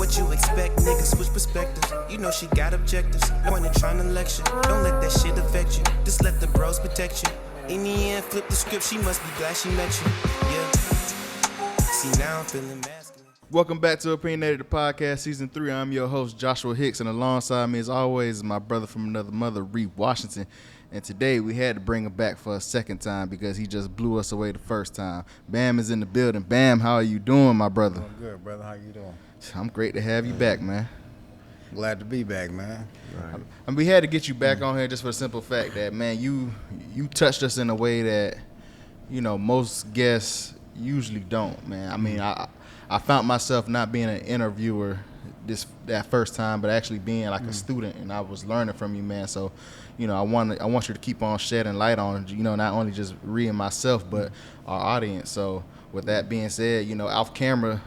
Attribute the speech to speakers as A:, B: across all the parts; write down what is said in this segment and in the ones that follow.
A: what you expect, nigga, switch perspectives. You know she got objectives, no one in trying to lecture. Don't let that shit affect you, just let the bros protect you. In the end, flip the script, she must be glad she met you. Yeah. See, now I'm feeling masculine.
B: Welcome back to Opinionated the Podcast, Season 3. I'm your host, Joshua Hicks, and alongside me, as always, is my brother from another mother, Reed Washington. And today, we had to bring him back for a second time because he just blew us away the first time. Bam is in the building. Bam, how are you doing, my brother?
C: I'm good, brother. How you doing?
B: I'm great to have you back, man.
C: Glad to be back, man.
B: Right. And we had to get you back on here just for the simple fact that, man, you touched us in a way that, you know, most guests usually don't, man. I mean, I found myself not being an interviewer that first time, but actually being like a student, and I was learning from you, man. So, you know, I want you to keep on shedding light on, you know, not only just reading myself, but our audience. So, with that being said, you know, off camera,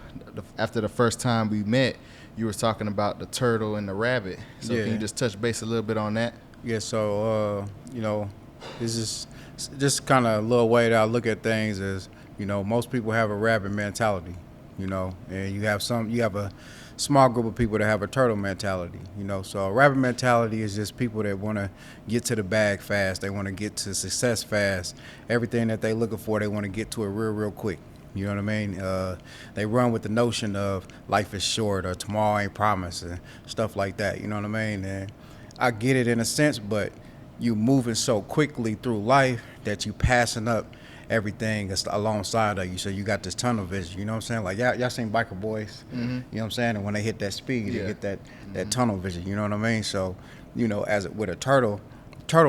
B: after the first time we met, you were talking about the turtle and the rabbit. So, Can you just touch base a little bit on that?
C: Yeah. So, you know, this is just kind of a little way that I look at things is, you know, most people have a rabbit mentality, you know, and you have a small group of people that have a turtle mentality, you know. So a rabbit mentality is just people that want to get to the bag fast. They want to get to success fast. Everything that they're looking for, they want to get to it real quick. You know what I mean? They run with the notion of life is short or tomorrow ain't promised and stuff like that. You know what I mean? And I get it in a sense, but you moving so quickly through life that you passing up everything that's alongside of you. So you got this tunnel vision, you know what I'm saying? Like y'all seen Biker Boys, you know what I'm saying? And when they hit that speed, you get that tunnel vision, you know what I mean? So, you know, with a turtle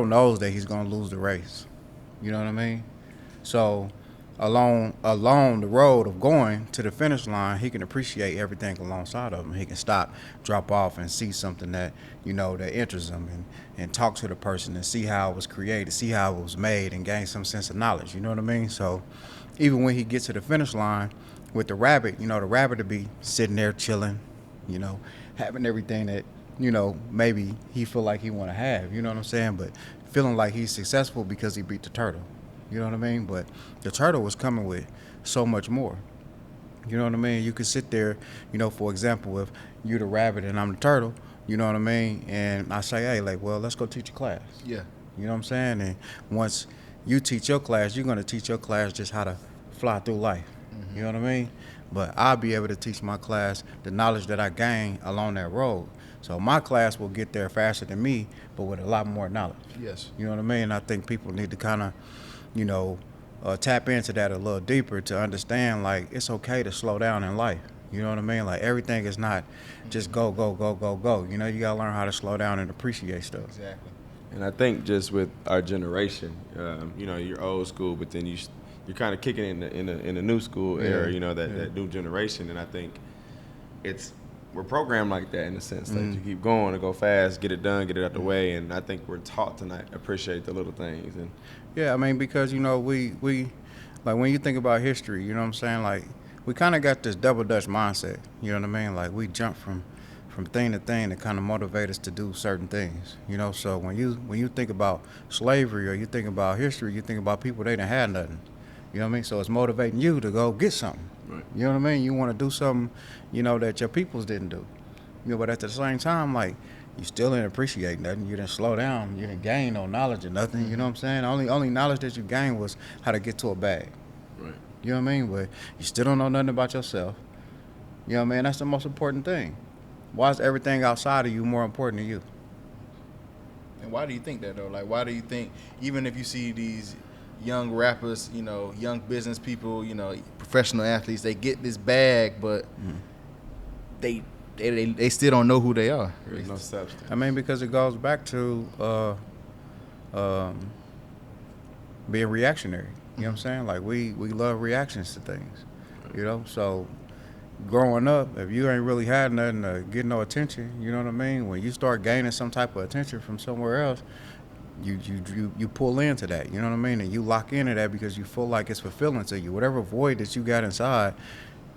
C: knows that he's gonna lose the race. You know what I mean? So along the road of going to the finish line, he can appreciate everything alongside of him. He can stop, drop off, and see something that, you know, that interests him, and talk to the person and see how it was created, see how it was made, and gain some sense of knowledge. You know what I mean? So even when he gets to the finish line with the rabbit, you know, the rabbit to be sitting there chilling, you know, having everything that, you know, maybe he feel like he want to have. You know what I'm saying? But feeling like he's successful because he beat the turtle. You know what I mean? But the turtle was coming with so much more. You know what I mean? You could sit there, you know, for example, if you're the rabbit and I'm the turtle, you know what I mean? And I say, hey, like, well, let's go teach a class.
B: Yeah.
C: You know what I'm saying? And once you teach your class, you're going to teach your class just how to fly through life. Mm-hmm. You know what I mean? But I'll be able to teach my class the knowledge that I gain along that road. So my class will get there faster than me, but with a lot more knowledge.
B: Yes.
C: You know what I mean? I think people need to kind of, you know, tap into that a little deeper to understand, like, it's okay to slow down in life. You know what I mean? Like, everything is not just go. You know, you got to learn how to slow down and appreciate stuff.
B: Exactly.
D: And I think just with our generation, you know, you're old school, but then you're kind of kicking in the new school era, you know, that new generation. And I think we're programmed like that in a sense. Like, you keep going to go fast, get it done, get it out the way. And I think we're taught to not appreciate the little things. And
C: yeah, I mean, because, you know, we like, when you think about history, you know what I'm saying? Like, we kind of got this double Dutch mindset. You know what I mean? Like, we jump from thing to thing that kind of motivate us to do certain things. You know, so when you think about slavery or you think about history, you think about people they didn't have nothing. You know what I mean? So it's motivating you to go get something. Right. You know what I mean? You want to do something, you know, that your peoples didn't do. You know, but at the same time, like, you still didn't appreciate nothing. You didn't slow down. You didn't gain no knowledge or nothing. You know what I'm saying? Only knowledge that you gained was how to get to a bag.
D: Right.
C: You know what I mean? But you still don't know nothing about yourself. You know what I mean? That's the most important thing. Why is everything outside of you more important than you?
B: And why do you think that, though? Like, why do you think, even if you see these young rappers, you know, young business people, you know, professional athletes, they get this bag, but they still don't know who they are.
D: There's no substance.
C: I mean, because it goes back to being reactionary. You know what I'm saying? Like, we love reactions to things, you know? So growing up, if you ain't really had nothing to get no attention, you know what I mean? When you start gaining some type of attention from somewhere else, you pull into that, you know what I mean? And you lock into that because you feel like it's fulfilling to you. Whatever void that you got inside,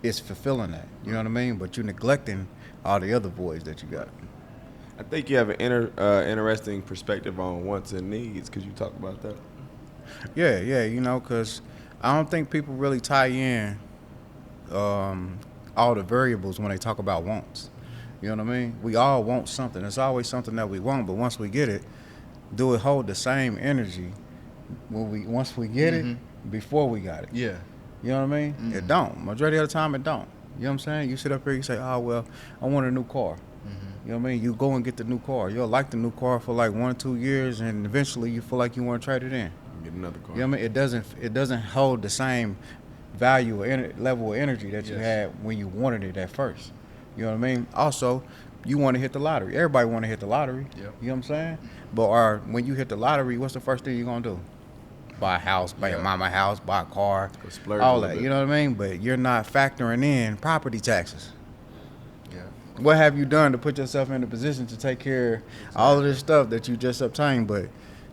C: it's fulfilling that, you know what I mean? But you're neglecting all the other voids that you got.
D: I think you have an interesting perspective on wants and needs. Could you talk about that?
C: Yeah, you know, because I don't think people really tie in all the variables when they talk about wants. You know what I mean? We all want something. There's always something that we want, but once we get it, do it hold the same energy once we get it before we got it?
B: Yeah.
C: You know what I mean? It don't. Majority of the time, it don't. You know what I'm saying? You sit up here, you say, oh, well, I want a new car. You know what I mean? You go and get the new car. You'll like the new car for like 1 or 2 years, and eventually you feel like you want to trade it in.
D: Get another car.
C: You know what I mean? It doesn't hold the same value or level of energy that you had when you wanted it at first. You know what I mean? Also, you want to hit the lottery. Everybody want to hit the lottery.
B: Yep.
C: You know what I'm saying? But when you hit the lottery, what's the first thing you're going to do? Buy a house, buy your mama a house, buy a car, all that. You know what I mean? But you're not factoring in property taxes.
B: Yeah.
C: What have you done to put yourself in a position to take care of all of this stuff that you just obtained? But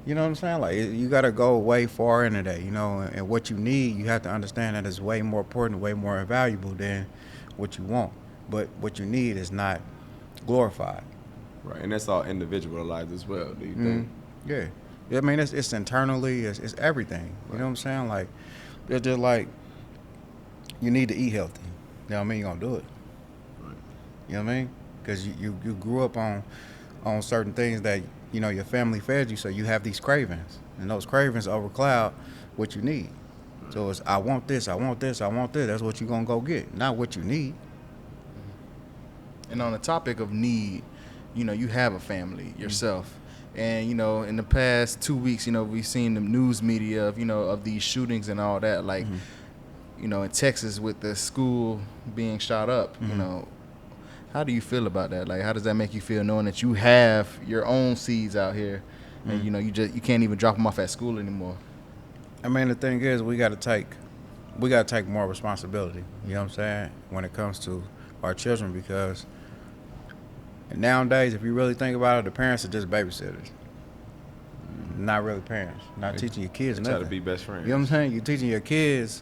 C: you know what I'm saying? Like, you got to go way far into that, you know, and what you need, you have to understand that it's way more important, way more valuable than what you want. But what you need is not glorified.
D: Right, and that's all individualized as well, do you think?
C: Yeah. I mean, it's internally, it's everything. You know what I'm saying? Like, it's just like, you need to eat healthy. You know what I mean? You're going to do it.
D: Right.
C: You know what I mean? Because you grew up on certain things that, you know, your family fed you, so you have these cravings. And those cravings overcloud what you need. Right. So it's, I want this, I want this, I want this. That's what you're going to go get, not what you need.
B: And on the topic of need, you know, you have a family yourself. And, you know, in the past 2 weeks, you know, we've seen the news media of, you know, of these shootings and all that. Like, you know, in Texas with the school being shot up, you know, how do you feel about that? Like, how does that make you feel knowing that you have your own seeds out here and, you know, you can't even drop them off at school anymore?
C: I mean, the thing is, we got to take more responsibility, you know what I'm saying, when it comes to our children, because nowadays, if you really think about it, the parents are just babysitters. Not really parents. Not teaching your kids nothing.
D: Try to be best friends.
C: You know what I'm saying? You're teaching your kids,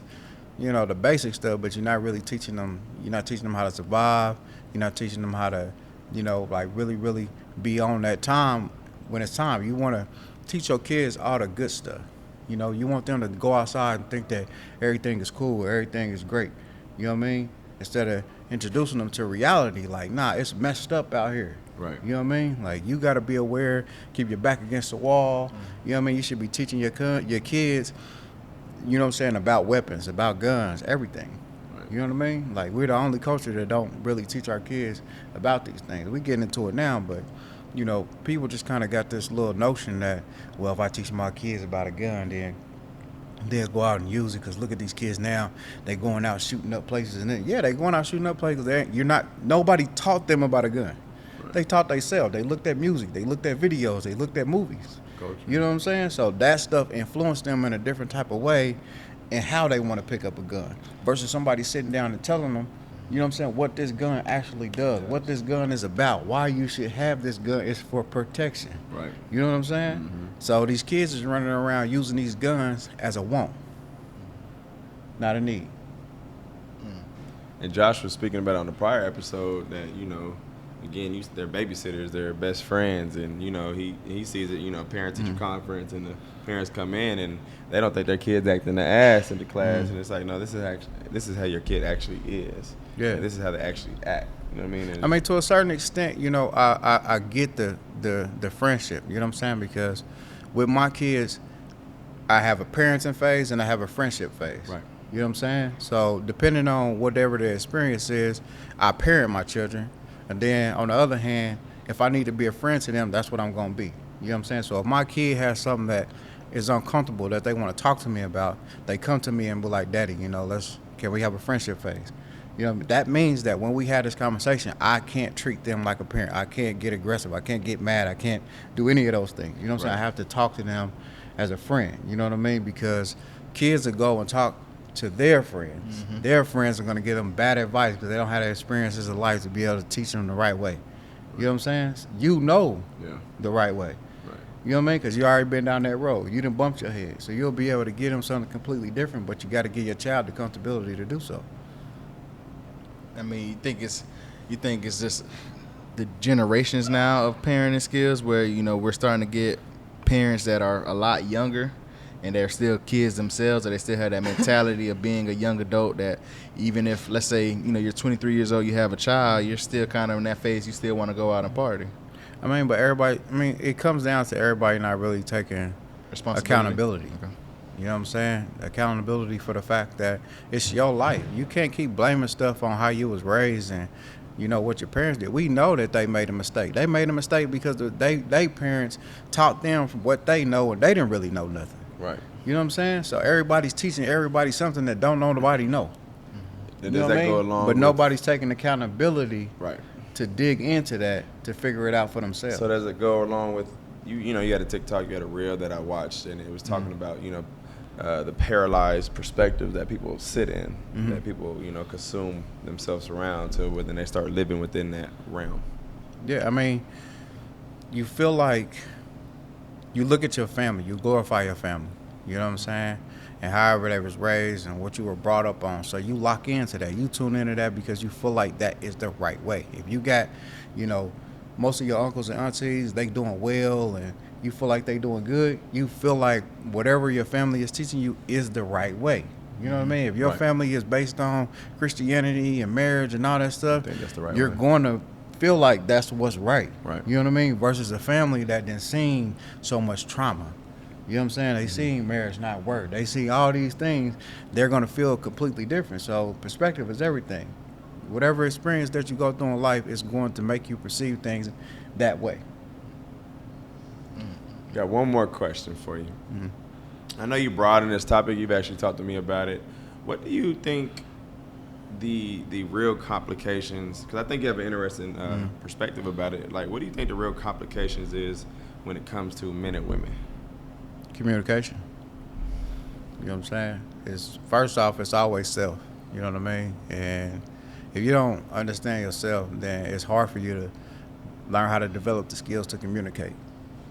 C: you know, the basic stuff, but you're not really teaching them. You're not teaching them how to survive. You're not teaching them how to, you know, like really, really be on that time when it's time. You want to teach your kids all the good stuff. You know, you want them to go outside and think that everything is cool, everything is great. You know what I mean? Instead of introducing them to reality, like, nah, it's messed up out here.
D: Right.
C: You know what I mean? Like, you got to be aware, keep your back against the wall. You know what I mean? You should be teaching your kids, you know what I'm saying, about weapons, about guns, everything. Right. You know what I mean? Like, we're the only culture that don't really teach our kids about these things. We getting into it now, but, you know, people just kind of got this little notion that, well, if I teach my kids about a gun, then they'll go out and use it, because look at these kids now. They going out shooting up places. And then, yeah, they going out shooting up places. Nobody taught them about a gun. Right. They taught themselves. They looked at music. They looked at videos. They looked at movies. Coach. You know what I'm saying? So that stuff influenced them in a different type of way and how they want to pick up a gun versus somebody sitting down and telling them, you know what I'm saying, what this gun actually does, what this gun is about, why you should have this gun. It's for protection. Right. You know what I'm saying? Mm-hmm. So these kids is running around using these guns as a want, not a need.
D: And Josh was speaking about on the prior episode that, you know, again, they're babysitters, they're best friends, and, you know, he sees it, you know, parent-teacher conference, and the parents come in and they don't think their kid's acting the ass in the class, and it's like, no, this is how your kid actually is. Yeah. And this is how they actually act. You know what I mean? And I
C: mean, to a certain extent, you know, I get the friendship. You know what I'm saying? Because with my kids, I have a parenting phase and I have a friendship phase. Right. You know what I'm saying? So depending on whatever their experience is, I parent my children. And then on the other hand, if I need to be a friend to them, that's what I'm going to be. You know what I'm saying? So if my kid has something that is uncomfortable that they want to talk to me about, they come to me and be like, Daddy, you know, can we have a friendship phase? You know, that means that when we have this conversation, I can't treat them like a parent. I can't get aggressive. I can't get mad. I can't do any of those things. You know what I'm saying? I have to talk to them as a friend. You know what I mean? Because kids will go and talk to their friends. Mm-hmm. Their friends are going to give them bad advice because they don't have the experiences of life to be able to teach them the right way. You know what I'm saying? You know the right way. Right. You know what I mean? Because you already been down that road. You done bumped your head. So you'll be able to give them something completely different, but you got to give your child the comfortability to do so.
B: I mean, you think it's just the generations now of parenting skills where, you know, we're starting to get parents that are a lot younger and they're still kids themselves, or they still have that mentality of being a young adult, that even if, let's say, you're 23 years old, you have a child, you're still kind of in that phase, you still want to go out and party.
C: I mean, but everybody, it comes down to everybody not really taking accountability.
B: Okay.
C: You know what I'm saying? Accountability for the fact that it's your life. You can't keep blaming stuff on how you was raised and what your parents did. We know that they made a mistake. They made a mistake because they parents taught them from what they know, and they didn't really know nothing.
D: Right.
C: You know what I'm saying? So everybody's teaching everybody something that don't nobody know.
D: And does that go along
C: But
D: with,
C: nobody's taking accountability
D: right,
C: to dig into that, to figure it out for themselves.
D: So does it go along with you had a TikTok, you had a reel that I watched, and it was talking about the paralyzed perspective that people sit in, that people consume themselves around to, where then they start living within that realm.
C: Yeah, you feel like you look at your family, you glorify your family. You know what I'm saying? And however they was raised and what you were brought up on. So you lock into that. You tune into that because you feel like that is the right way. If you got, most of your uncles and aunties, they doing well and you feel like they doing good, you feel like whatever your family is teaching you is the right way. You know what I mean? If your family is based on Christianity and marriage and all that stuff,
D: I think that's the right
C: you're
D: way.
C: going to feel like that's what's right.
D: Right.
C: You know what I mean? Versus a family that done seen so much trauma. You know what I'm saying? They seen marriage not work. They see all these things. They're going to feel completely different. So perspective is everything. Whatever experience that you go through in life is going to make you perceive things that way.
D: Got one more question for you. I know you brought in this topic. You've actually talked to me about it. What do you think the real complications, because I think you have an interesting perspective about it. Like, what do you think the real complications is when it comes to men and women?
C: Communication. You know what I'm saying? First off, it's always self. You know what I mean? And if you don't understand yourself, then it's hard for you to learn how to develop the skills to communicate.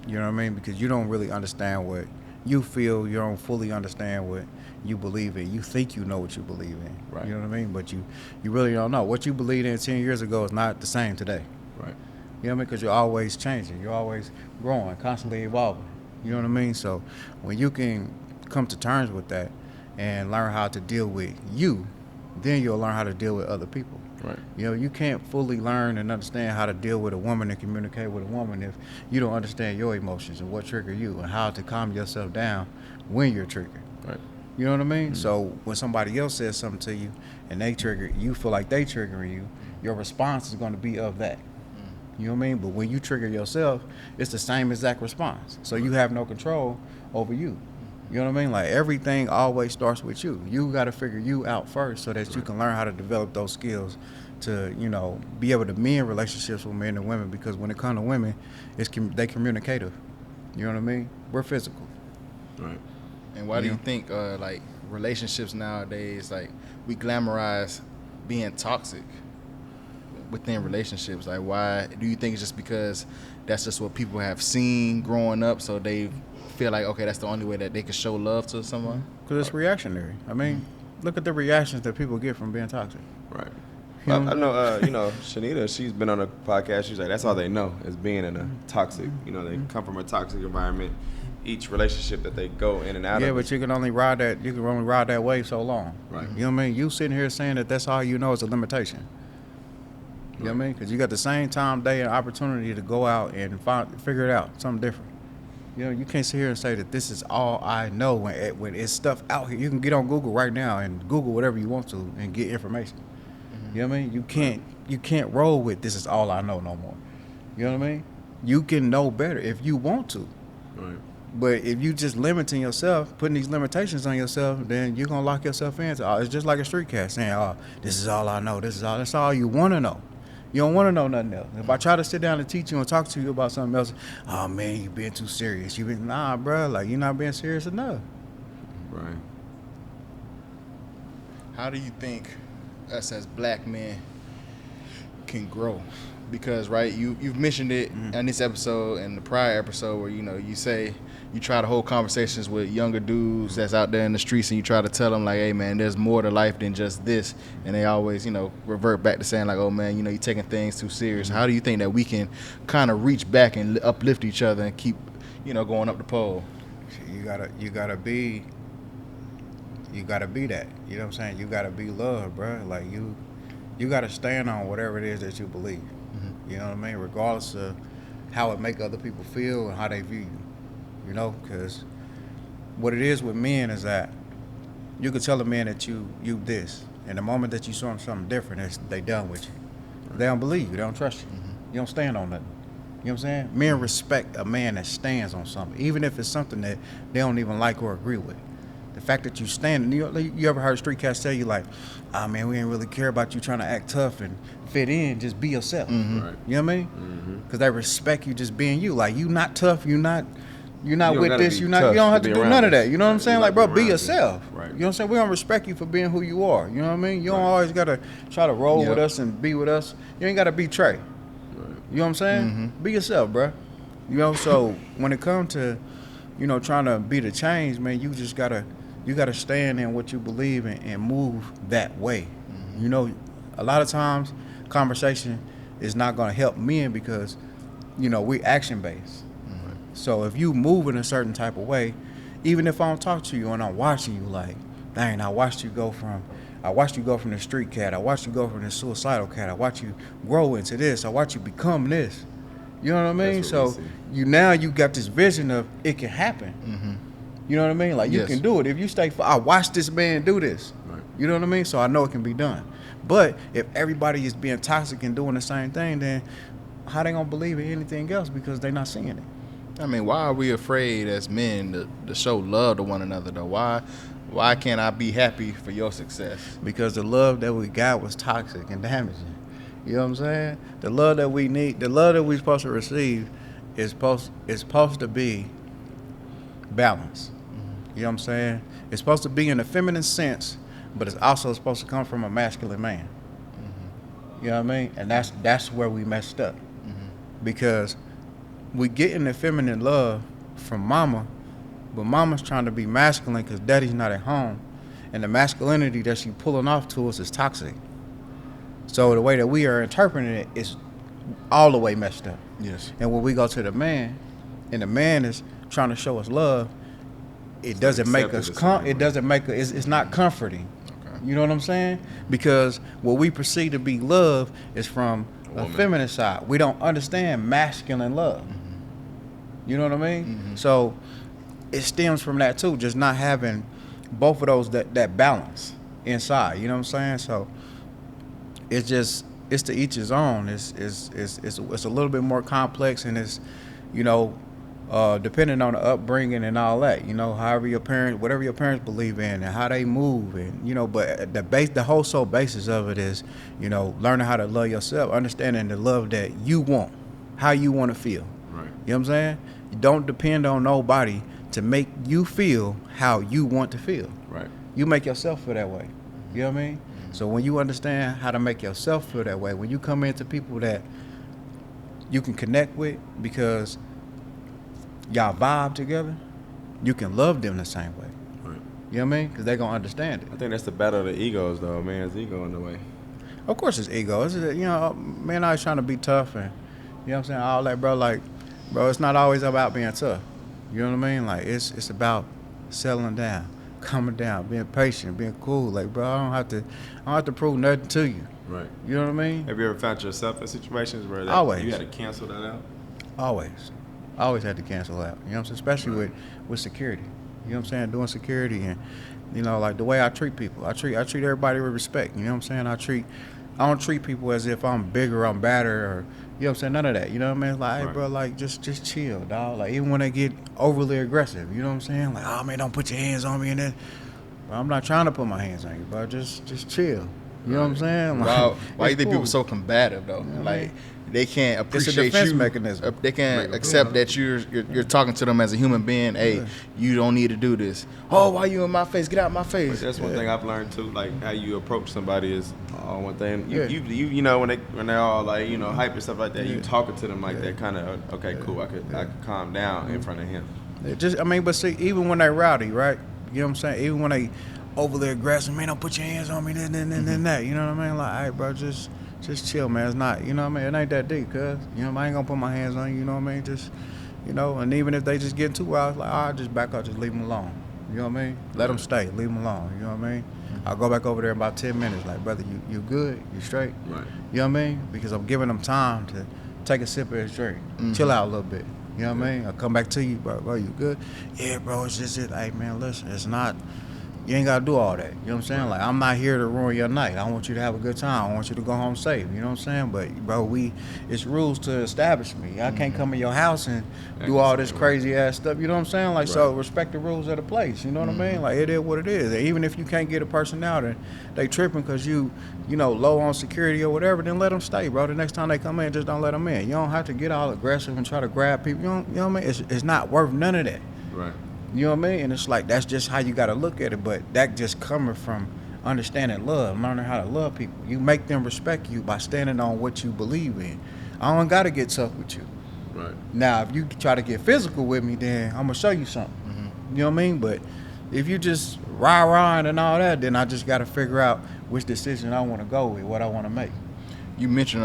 C: You know what I mean? Because you don't really understand what you feel. You don't fully understand what you believe in. You think you know what you believe in.
D: Right.
C: You know what I mean? But you really don't know. What you believed in 10 years ago is not the same today.
D: Right.
C: You know what I mean? Because you're always changing. You're always growing, constantly evolving. You know what I mean? So when you can come to terms with that and learn how to deal with you, then you'll learn how to deal with other people.
D: Right.
C: You can't fully learn and understand how to deal with a woman and communicate with a woman if you don't understand your emotions and what trigger you and how to calm yourself down when you're triggered.
D: Right.
C: You know what I mean? So when somebody else says something to you and they trigger, you feel like they triggering you, your response is going to be of that. You know what I mean? But when you trigger yourself, it's the same exact response. So you have no control over you. You know what I mean? Like, everything always starts with you. You got to figure you out first so that you can learn how to develop those skills to, be able to be in relationships with men and women. Because when it comes to women, they communicative. You know what I mean? We're physical.
D: Right.
B: And why do you think, relationships nowadays, like, we glamorize being toxic within relationships? Like, why do you think it's just because that's just what people have seen growing up, so they feel like, okay, that's the only way that they can show love to someone?
C: Because it's reactionary. Look at the reactions that people get from being toxic.
D: Right. I know, Shanita, she's been on a podcast. She's like, that's all they know is being in a toxic, they come from a toxic environment. Each relationship that they go in and out of.
C: Yeah, but you can only ride that wave so long.
D: Right.
C: You know what I mean? You sitting here saying that that's all you know is a limitation. You know what I mean? Because you got the same time, day, and opportunity to go out and figure it out, something different. You can't sit here and say that this is all I know when it's stuff out here. You can get on Google right now and Google whatever you want to and get information. You know what I mean? You can't roll with this is all I know no more. You know what I mean? You can know better if you want to.
D: Right.
C: But if you just limiting yourself, putting these limitations on yourself, then you're going to lock yourself into it's just like a street cat saying, this is all I know. That's all you want to know. You don't want to know nothing else. If I try to sit down and teach you and talk to you about something else, oh, man, you being too serious. Nah, bro, like, you're not being serious enough.
D: Right.
B: How do you think us as black men can grow? Because, right, you've mentioned it in this episode and the prior episode where, you say you try to hold conversations with younger dudes that's out there in the streets and you try to tell them, like, hey, man, there's more to life than just this. And they always, revert back to saying, like, oh, man, you're taking things too serious. How do you think that we can kind of reach back and uplift each other and keep, going up the pole?
C: You gotta be that. You know what I'm saying? You gotta be love, bro. Like you gotta stand on whatever it is that you believe. You know what I mean? Regardless of how it make other people feel and how they view you. You know, because what it is with men is that you can tell a man that you this, and the moment that you show them something different, they done with you. They don't believe you. They don't trust you. You don't stand on nothing. You know what I'm saying? Men respect a man that stands on something, even if it's something that they don't even like or agree with. The fact that you stand, you ever heard street cats tell you like, "Ah, man, we ain't really care about you trying to act tough and fit in. Just be yourself."
D: Right.
C: You know what I mean? Because they respect you just being you. Like, you not tough. You're not with this. You don't have to do none of that. You know what I'm saying? Like, bro, be yourself.
D: Right.
C: You know what I'm saying? We don't respect you for being who you are. You know what I mean? You don't always gotta try to roll with us and be with us. You ain't gotta be Trey. Right. You know what I'm saying? Be yourself, bro. You know, so when it comes to, trying to be the change, man, you just gotta stand in what you believe in and move that way. You know, a lot of times conversation is not gonna help men because, we action based. So if you move in a certain type of way, even if I don't talk to you and I'm watching you, like, dang, I watched you go from the street cat, I watched you go from the suicidal cat, I watched you grow into this, I watched you become this. You know what I mean? So you got this vision of it can happen. You know what I mean? Like, you can do it. If you I watched this man do this. Right. You know what I mean? So I know it can be done. But if everybody is being toxic and doing the same thing, then how they gonna believe in anything else because they're not seeing it?
B: I mean, why are we afraid as men to show love to one another, though? Why can't I be happy for your success?
C: Because the love that we got was toxic and damaging. You know what I'm saying? The love that we need, the love that we're supposed to receive is supposed to be balanced. You know what I'm saying? It's supposed to be in a feminine sense, but it's also supposed to come from a masculine man. You know what I mean? And that's where we messed up. Because we getting the feminine love from mama, but mama's trying to be masculine because daddy's not at home, and the masculinity that she pulling off to us is toxic. So the way that we are interpreting it is all the way messed up.
B: Yes.
C: And when we go to the man, and the man is trying to show us love, it doesn't make us it's not comforting. Okay. You know what I'm saying? Because what we perceive to be love is from a feminine side. We don't understand masculine love. You know what I mean? So it stems from that too, just not having both of those that balance inside. You know what I'm saying? So it's to each his own. It's a little bit more complex, and it's depending on the upbringing and all that. Whatever your parents believe in and how they move, and but the whole sole basis of it is learning how to love yourself, understanding the love that you want, how you want to feel. Right. You know what I'm saying? You don't depend on nobody to make you feel how you want to feel. Right. You make yourself feel that way. You know what I mean? So when you understand how to make yourself feel that way, when you come into people that you can connect with because y'all vibe together, you can love them the same way. Right. You know what I mean? Because they're going to understand it.
D: I think that's the battle of the egos, though. Man's ego in the way.
C: Of course it's ego. It's, man always trying to be tough and, you know what I'm saying, all that, bro. Like, bro, it's not always about being tough. You know what I mean? Like, it's about settling down, calming down, being patient, being cool. Like, bro, I don't have to prove nothing to you. Right. You know what I mean?
D: Have you ever found yourself in situations where
C: always
D: you had to cancel that out?
C: Always had to cancel out. You know what I'm saying? Especially with security. You know what I'm saying? Doing security and, like the way I treat people. I treat everybody with respect. You know what I'm saying? I don't treat people as if I'm bigger, I'm badder, or, you know what I'm saying? None of that. You know what I mean? Like, hey, bro, like, just chill, dog. Like, even when they get overly aggressive, you know what I'm saying? Like, oh, man, don't put your hands on me and then. Well, I'm not trying to put my hands on you, bro. Just chill. You know what I'm saying? Like,
B: why do you think people so combative, though? You know like, they can't appreciate
C: it's a defense mechanism.
B: They can't accept that you're talking to them as a human being. Hey, you don't need to do this. Oh, why you in my face? Get out of my face.
D: But that's one thing I've learned too. Like how you approach somebody is one thing. You know when they're all like hype and stuff like that. You talking to them like that kind of okay, cool. I could calm down in front of him.
C: But see, even when they rowdy, right? You know what I'm saying? Even when they overly aggressive, man, don't put your hands on me, that. You know what I mean? Like, hey, bro, just chill, man. It's not, you know what I mean? It ain't that deep, cuz. I ain't gonna put my hands on you, you know what I mean? Just, you know, and even if they just get too wild, like, all right, just back up, just leave them alone. You know what I mean? Let them stay, leave them alone. You know what I mean? I'll go back over there in about 10 minutes, like, brother, you good? You straight?
D: Right.
C: You know what I mean? Because I'm giving them time to take a sip of his drink, chill out a little bit. You know what I mean? I'll come back to you, bro, you good? Yeah, bro, it's just it. Hey, man, listen, it's not, you ain't got to do all that. You know what I'm saying? Like, I'm not here to ruin your night. I want you to have a good time. I want you to go home safe. You know what I'm saying? But, bro, it's rules to establish me. I can't come in your house and do all this crazy ass stuff. You know what I'm saying? Like, so respect the rules of the place. You know what I mean? Like, it is what it is. And even if you can't get a person out and they tripping because you know, low on security or whatever, then let them stay, bro. The next time they come in, just don't let them in. You don't have to get all aggressive and try to grab people. You know what I mean? It's not worth none of that.
D: Right.
C: You know what I mean? And it's like, that's just how you got to look at it. But that just coming from understanding love, learning how to love people. You make them respect you by standing on what you believe in. I don't got to get tough with you.
D: Right.
C: Now, if you try to get physical with me, then I'm going to show you something. You know what I mean? But if you just rah-rah and all that, then I just got to figure out which decision I want to go with, what I want to make.
B: You mentioned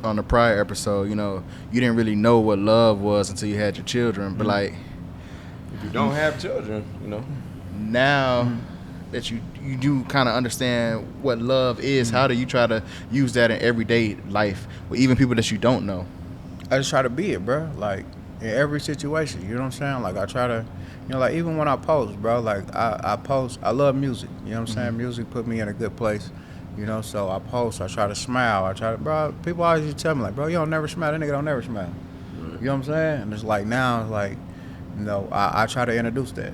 B: on the prior episode, you know, you didn't really know what love was until you had your children. But, like,
D: If you don't have children, you know.
B: now that you do kind of understand what love is, how do you try to use that in everyday life with even people that you don't know?
C: I just try to be it, bro. Like, in every situation, you know what I'm saying? Like, I try to, you know, like, even when I post, bro, like, I post, I love music, you know what I'm saying? Music put me in a good place, you know, so I post, I try to smile, bro, people always used to tell me, like, bro, you don't never smile, that nigga don't never smile. You know what I'm saying? And it's like, now, it's like, you know, I try to introduce that.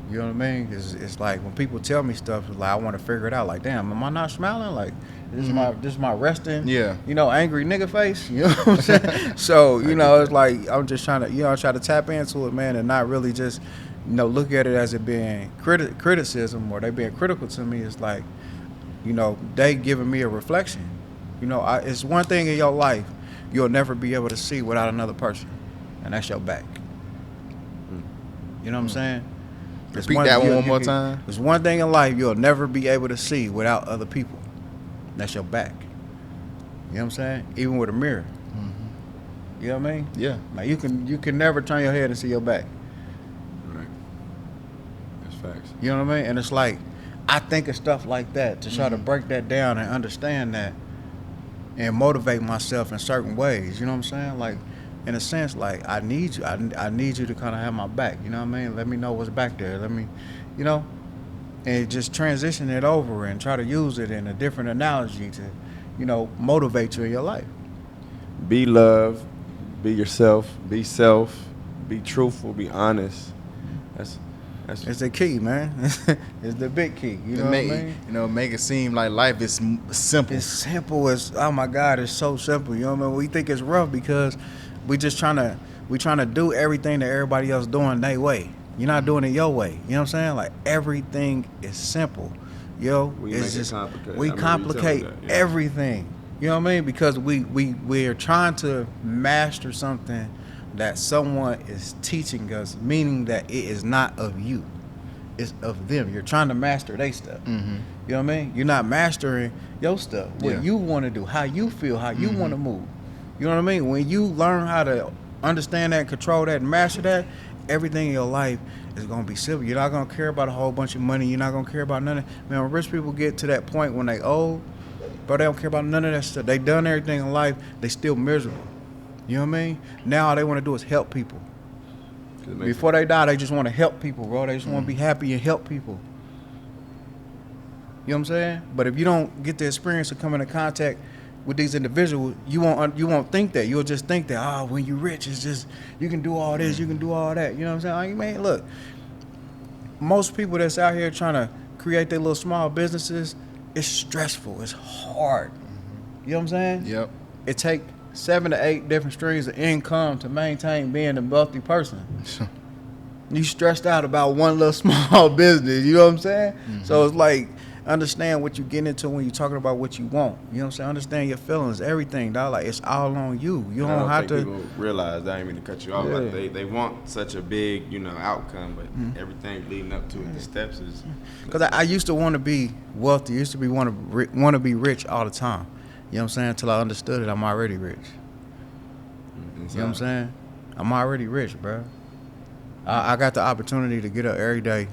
C: You know what I mean? It's like when people tell me stuff, it's like I want to figure it out. Like, damn, am I not smiling? Like, this is my resting, you know, angry nigga face. You know what I'm saying? So, you know, it's like I'm just trying to, you know, try to tap into it, man, and not really just, you know, look at it as it being criticism or they being critical to me. It's like, you know, they giving me a reflection. You know, it's one thing in your life you'll never be able to see without another person, and that's your back. You know what I'm saying?
B: Repeat that one more time.
C: There's one thing in life you'll never be able to see without other people. That's your back. You know what I'm saying? Even with a mirror. You know what I mean?
B: Yeah.
C: Like, you can never turn your head and see your back.
D: Right. That's facts.
C: You know what I mean? And it's like, I think of stuff like that to try to break that down and understand that and motivate myself in certain ways. You know what I'm saying? Like, in a sense, like, I need you. I need you to kind of have my back. You know what I mean? Let me know what's back there. Let me, you know, and just transition it over and try to use it in a different analogy to, you know, motivate you in your life.
D: Be love, be yourself, be self, be truthful, be honest. That's
C: It's the key, man. It's the big key. You know what I mean?
B: You know, make it seem like life is simple.
C: It's simple. It's, oh my God, it's so simple. You know what I mean? We think it's rough because we trying to do everything that everybody else doing their way. You're not doing it your way. You know what I'm saying? Like, everything is simple. Yo, it's just
D: complicated.
C: We complicate everything. You know what I mean? Because we're trying to master something that someone is teaching us, meaning that it is not of you. It's of them. You're trying to master their stuff. You know what I mean? You're not mastering your stuff. What you want to do, how you feel, how you want to move. You know what I mean? When you learn how to understand that, control that, and master that, everything in your life is going to be simple. You're not going to care about a whole bunch of money. You're not going to care about none of that. Man, when rich people get to that point when they old, bro, they don't care about none of that stuff. They done everything in life. They still miserable. You know what I mean? Now all they want to do is help people. Before they die, they just want to help people, bro. They just want to be happy and help people. You know what I'm saying? But if you don't get the experience of coming in contact with these individuals, you won't think that. You'll just think that, when you rich, it's just, you can do all this, you can do all that. You know what I'm saying? Like, man, look, most people that's out here trying to create their little small businesses, it's stressful. It's hard. You know what I'm saying?
B: Yep.
C: It take 7 to 8 different streams of income to maintain being a wealthy person. You stressed out about one little small business, you know what I'm saying? So it's like, understand what you get into when you're talking about what you want. You know what I'm saying? Understand your feelings, everything, dog. Like, it's all on you. You don't have to.
D: People realize that. I didn't mean to cut you off.
C: Yeah.
D: Like, they want such a big, outcome, but everything leading up to it, the steps is.
C: Because I used to want to be wealthy. I used to be want to be rich all the time. You know what I'm saying? Until I understood it, I'm already rich. You know what I'm saying? I'm already rich, bro. I got the opportunity to get up every day,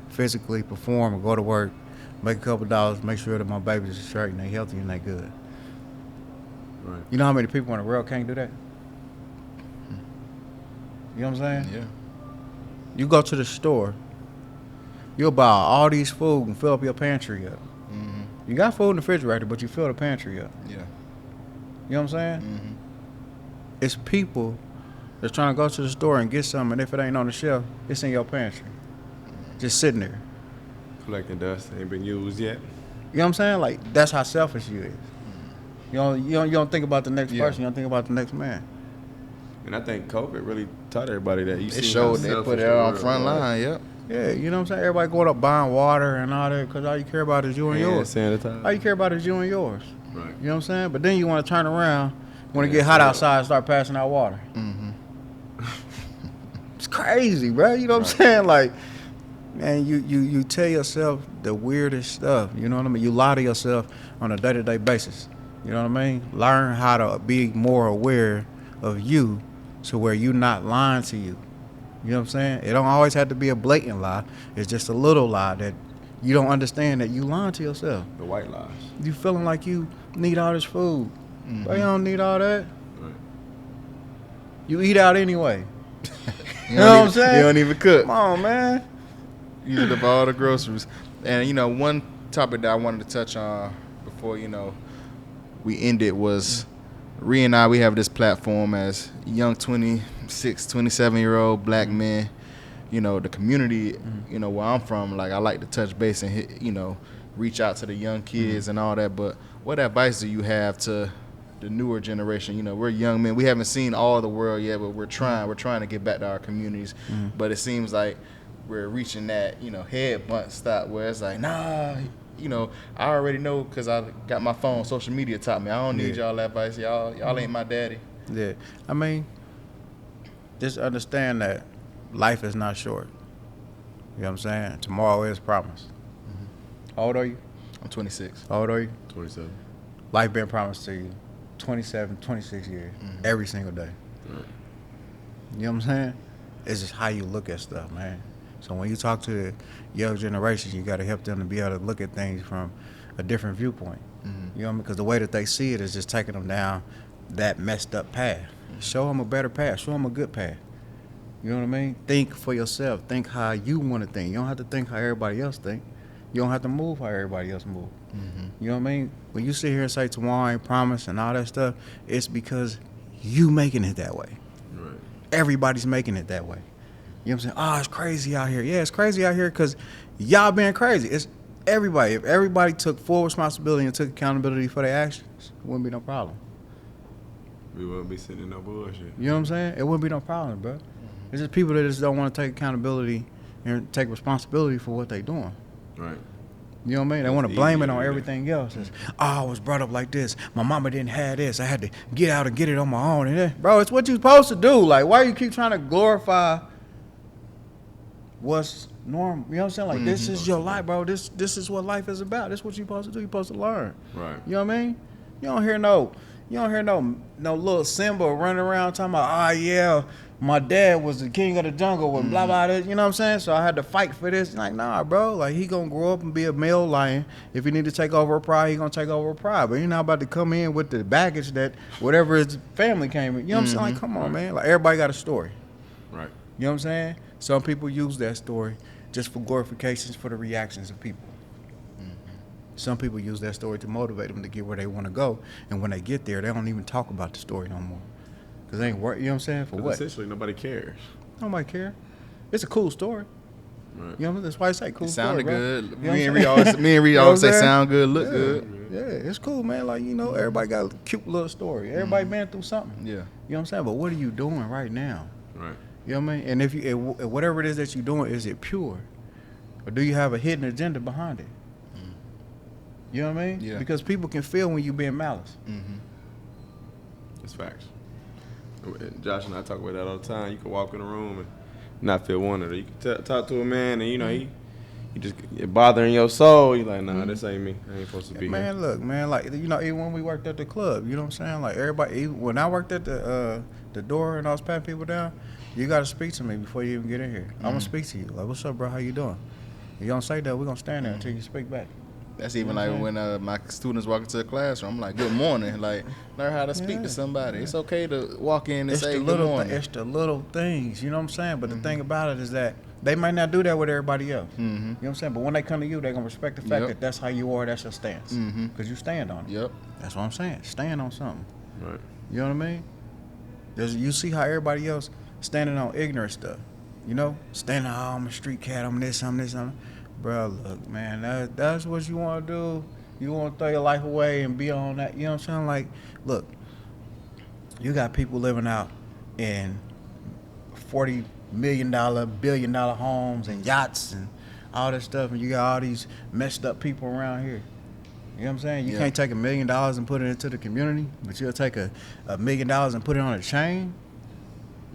C: physically perform and go to work, make a couple dollars, make sure that my babies are straight and they healthy and they good.
D: Right.
C: You know how many people in the world can't do that? You know what I'm saying?
B: Yeah.
C: You go to the store, you'll buy all these food and fill up your pantry up.
B: Mm-hmm.
C: You got food in the refrigerator, but you fill the pantry up.
B: Yeah.
C: You know what I'm saying?
B: Mm-hmm.
C: It's people that's trying to go to the store and get something, and if it ain't on the shelf, it's in your pantry. Just sitting there.
D: Collecting dust ain't been used yet.
C: You know what I'm saying? Like, that's how selfish you is. You don't think about the next person, you don't think about the next man.
D: And I think COVID really taught everybody that.
B: It showed they put it on front line, yep.
C: Yeah, you know what I'm saying? Everybody going up buying water and all that because all you care about is you and yours.
D: Sanitize.
C: All you care about is you and yours.
D: Right.
C: You know what I'm saying? But then you want to turn around, when it get hot outside, and start passing out water.
B: Mm-hmm.
C: It's crazy, bro. You know what I'm saying? Like, man, you tell yourself the weirdest stuff. You know what I mean? You lie to yourself on a day-to-day basis. You know what I mean? Learn how to be more aware of you to where you're not lying to you. You know what I'm saying? It don't always have to be a blatant lie. It's just a little lie that you don't understand that you lying to yourself.
D: The white lies.
C: You feeling like you need all this food.
B: Mm-hmm.
C: But you don't need all that.
D: Right.
C: You eat out anyway. You know what I'm saying?
B: You don't even cook.
C: Come on, man.
B: You eat up all the groceries. And, you know, one topic that I wanted to touch on before, you know, we ended was Ree and I, we have this platform as young 26, 27-year-old black men. You know, the community, you know, where I'm from, like, I like to touch base and hit, you know, reach out to the young kids and all that. But what advice do you have to the newer generation? You know, we're young men. We haven't seen all the world yet, but we're trying to get back to our communities. But it seems like we're reaching that, you know, head butt stop where it's like, nah, you know, I already know because I got my phone. Social media taught me. I don't need y'all advice. Y'all ain't my daddy.
C: Yeah. I mean, just understand that life is not short. You know what I'm saying? Tomorrow is promised. How old are you?
B: I'm 26.
C: How old are you?
D: 27.
C: Life been promised to you 27, 26 years, every single day.
D: Right.
C: You know what I'm saying? It's just how you look at stuff, man. So when you talk to the young generation, you got to help them to be able to look at things from a different viewpoint. You know what I mean? Because the way that they see it is just taking them down that messed up path. Show them a better path. Show them a good path. You know what I mean? Think for yourself. Think how you want to think. You don't have to think how everybody else think. You don't have to move how everybody else move. You know what I mean? When you sit here and say tomorrow ain't promised and all that stuff, it's because you making it that way.
D: Right.
C: Everybody's making it that way. You know what I'm saying? Oh, it's crazy out here. Yeah, it's crazy out here because y'all being crazy. It's everybody. If everybody took full responsibility and took accountability for their actions, it wouldn't be no problem.
D: We wouldn't be sitting in no bullshit.
C: You know what I'm saying? It wouldn't be no problem, bro. It's just people that just don't want to take accountability and take responsibility for what they doing.
D: Right.
C: You know what I mean? They
D: It's
C: want to blame it
D: easier,
C: on
D: yeah.
C: everything else. It's, I was brought up like this. My mama didn't have this. I had to get out and get it on my own. And then, bro, it's what you supposed to do. Like, why you keep trying to glorify what's normal? You know what I'm saying? Like, this is your life, bro. This is what life is about. This is what you supposed to do. You supposed to learn.
D: Right.
C: You know what I mean? You don't hear no little Simba running around talking about, oh yeah, my dad was the king of the jungle and blah blah. You know what I'm saying? So I had to fight for this. Like, nah, bro. Like, he gonna grow up and be a male lion. If he need to take over a pride, he gonna take over a pride. But you're not about to come in with the baggage that whatever his family came in. You know what I'm saying? Like, come on, man. Like, everybody got a story.
D: Right.
C: You know what I'm saying? Some people use that story just for glorifications for the reactions of people. Some people use that story to motivate them to get where they want to go. And when they get there, they don't even talk about the story no more. Because they ain't work. You know what I'm saying? For what?
D: Essentially, nobody cares.
C: Nobody care. It's a cool story.
D: Right.
C: You know what I mean? That's why I say cool
B: It
C: story,
B: sounded
C: bro.
B: good.
C: You know
B: Me
C: what
B: and
C: I'm
B: Reed
C: saying?
B: always say
C: You know what I'm
B: sound good, look good.
C: Yeah, it's cool, man. Like, you know, everybody got a cute little story. Everybody been through something.
B: Yeah.
C: You know what I'm saying? But what are you doing right now?
D: Right.
C: You know what I mean? And if you, whatever it is that you're doing, is it pure? Or do you have a hidden agenda behind it? You know what I mean?
B: Yeah.
C: Because people can feel when you being malice.
D: It's facts. Josh and I talk about that all the time. You can walk in a room and not feel wanted. Or you can talk to a man and, you know, he just bothering your soul. You're like, nah, this ain't me. I ain't supposed to be
C: Man,
D: here.
C: look, man, like, you know, even when we worked at the club, you know what I'm saying? Like, everybody, even when I worked at the the door and I was patting people down, you got to speak to me before you even get in here. I'm going to speak to you. Like, what's up, bro? How you doing? You don't say that, we're going to stand there until you speak back.
B: That's even like when my students walk into the classroom, I'm like, good morning. Like, learn how to speak to somebody. It's okay to walk in and say good morning.
C: It's the little things, you know what I'm saying? But the thing about it is that they might not do that with everybody else. You know what I'm saying? But when they come to you, they're going to respect the fact that that's how you are, that's your stance. Because you stand on it.
B: Yep.
C: That's what I'm saying. Stand on something.
D: Right.
C: You know what I mean? You see how everybody else standing on ignorant stuff. You know? Standing, I'm a street cat, I'm this, I'm this, I'm that. Bro, look, man, that's what you want to do. You want to throw your life away and be on that. You know what I'm saying? Like, look, you got people living out in $40 million, billion-dollar homes and yachts and all this stuff, and you got all these messed up people around here. You know what I'm saying? You can't take $1 million and put it into the community, but you'll take $1 million and put it on a chain.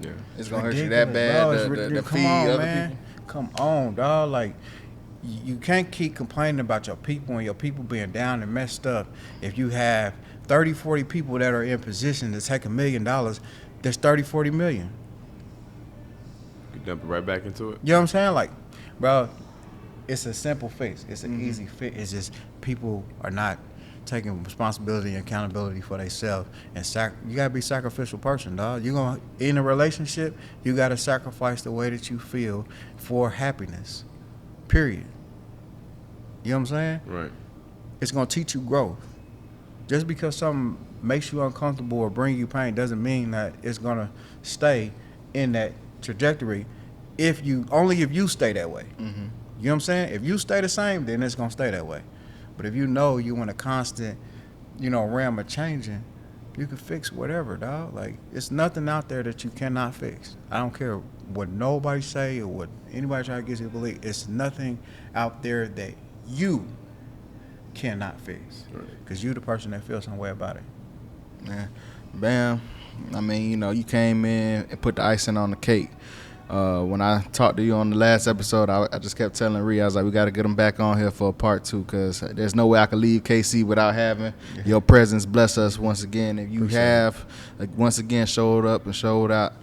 D: Yeah,
B: it's gonna hurt you that bad. The
C: Come
B: feed
C: on,
B: other
C: man.
B: people.
C: Come on, dog. Like, you can't keep complaining about your people and your people being down and messed up if you have 30, 40 people that are in position to take $1 million. That's 30, 40 million.
D: You dump it right back into it.
C: You know what I'm saying? Like, bro, it's a simple fix. It's an easy fix. It's just people are not taking responsibility and accountability for themselves. And you gotta be a sacrificial person, dog. You gonna in a relationship, you gotta sacrifice the way that you feel for happiness. Period. You know what I'm saying?
D: Right.
C: It's gonna teach you growth. Just because something makes you uncomfortable or bring you pain doesn't mean that it's gonna stay in that trajectory. If you stay that way. You know what I'm saying? If you stay the same, then it's gonna stay that way. But if you know you in a constant, realm of changing, you can fix whatever, dog. Like, it's nothing out there that you cannot fix. I don't care what nobody say or what anybody try to get you to believe. It's nothing out there that you cannot fix. Because you the person that feels some way about it.
B: Man, bam. I mean, you came in and put the icing on the cake. When I talked to you on the last episode, I just kept telling Ree, I was like, we got to get him back on here for a part 2 because there's no way I could leave KC without having your presence bless us once again. If you once again showed up and showed out,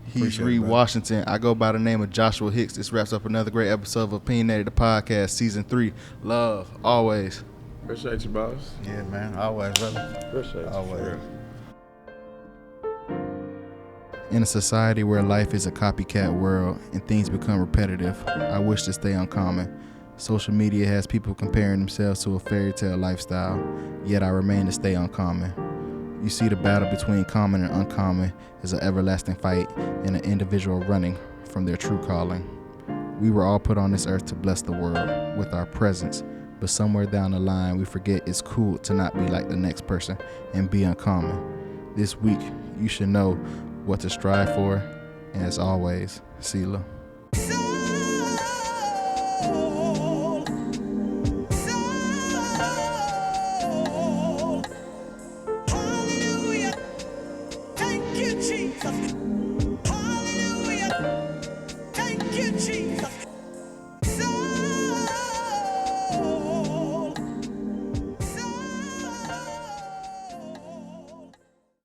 B: he's Ree Washington. I go by the name of Joshua Hicks. This wraps up another great episode of Opinionated the Podcast, Season 3. Love, always.
D: Appreciate you, boss.
C: Yeah, man. Always, brother.
D: Appreciate you.
C: Always.
B: In a society where life is a copycat world and things become repetitive, I wish to stay uncommon. Social media has people comparing themselves to a fairy tale lifestyle, yet I remain to stay uncommon. You see, the battle between common and uncommon is an everlasting fight and an individual running from their true calling. We were all put on this earth to bless the world with our presence, but somewhere down the line we forget it's cool to not be like the next person and be uncommon. This week, you should know what to strive for, and as always, Sela.